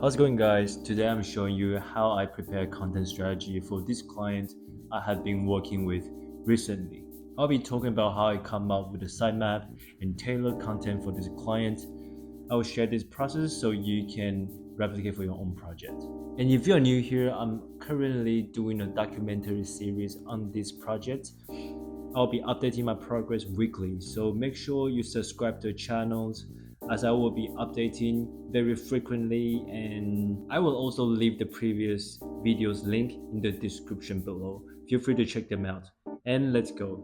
How's it going, guys? Today I'm showing you how I prepare content strategy for this client I have been working with recently. I'll be talking about how I come up with a sitemap and tailor content for this client. I will share this process so you can replicate for your own project. And if you're new here, I'm currently doing a documentary series on this project. I'll be updating my progress weekly, so make sure you subscribe to the channels as I will be updating very frequently, and I will also leave the previous videos link in the description below. Feel free to check them out. And let's go.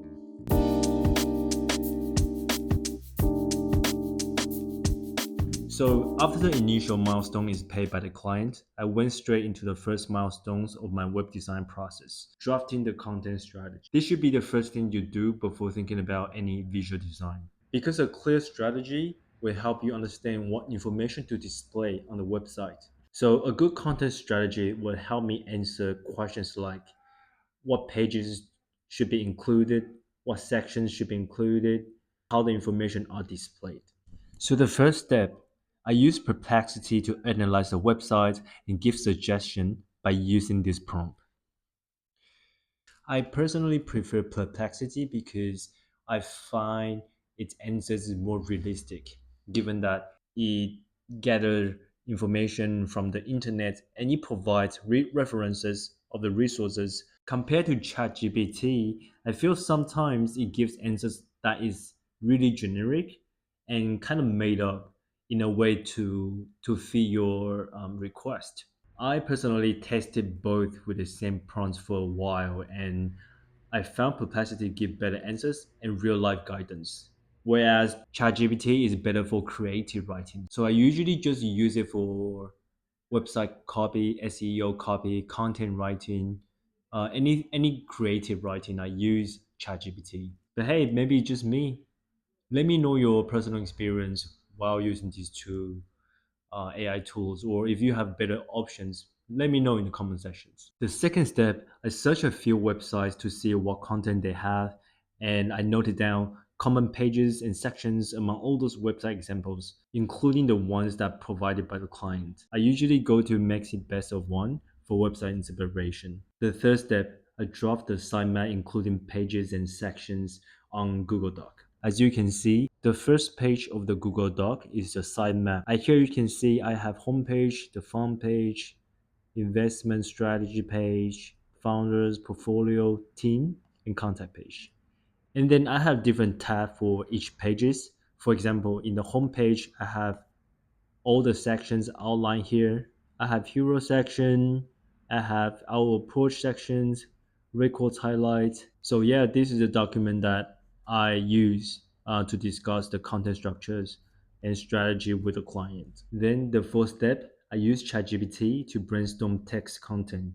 So after the initial milestone is paid by the client, I went straight into the first milestones of my web design process, drafting the content strategy. This should be the first thing you do before thinking about any visual design, because a clear strategy will help you understand what information to display on the website. So a good content strategy will help me answer questions like what pages should be included, what sections should be included, how the information are displayed. So the first step, I use Perplexity to analyze the website and give suggestion by using this prompt. I personally prefer Perplexity because I find its answers is more realistic, given that it gathers information from the internet and it provides references of the resources. Compared to ChatGPT, I feel sometimes it gives answers that is really generic and kind of made up in a way to fit your request. I personally tested both with the same prompts for a while, and I found Perplexity give better answers and real life guidance. Whereas ChatGPT is better for creative writing. So I usually just use it for website copy, SEO copy, content writing, any creative writing. I use ChatGPT. But hey, maybe it's just me. Let me know your personal experience while using these two AI tools, or if you have better options, let me know in the comment sections. The second step, I search a few websites to see what content they have, and I noted down common pages and sections among all those website examples, including the ones that provided by the client. I usually go to makes it best of one for website inspiration. The third step, I draft the sitemap including pages and sections on Google Doc. As you can see, the first page of the Google Doc is the sitemap. Here you can see I have homepage, the front page, investment strategy page, founders, portfolio, team, and contact page. And then I have different tabs for each pages. For example, in the home page, I have all the sections outlined here. I have hero section, I have our approach sections, records highlights. So yeah, this is a document that I use to discuss the content structures and strategy with the client. Then the fourth step, I use ChatGPT to brainstorm text content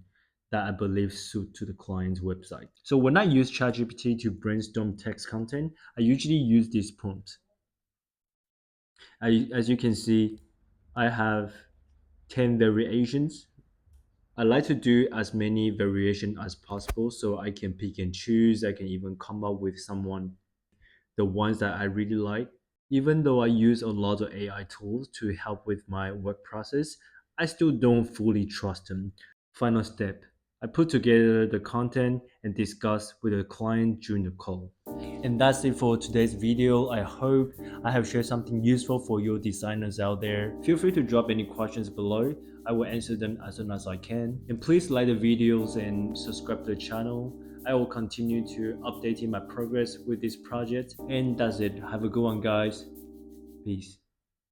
that I believe suit to the client's website. So when I use ChatGPT to brainstorm text content, I usually use this prompt. As you can see, I have 10 variations. I like to do as many variations as possible so I can pick and choose. I can even come up with the ones that I really like. Even though I use a lot of AI tools to help with my work process, I still don't fully trust them. Final step, I put together the content and discuss with the client during the call. And that's it for today's video. I hope I have shared something useful for your designers out there. Feel free to drop any questions below. I will answer them as soon as I can. And please like the videos and subscribe to the channel. I will continue to updating my progress with this project. And that's it. Have a good one, guys. Peace.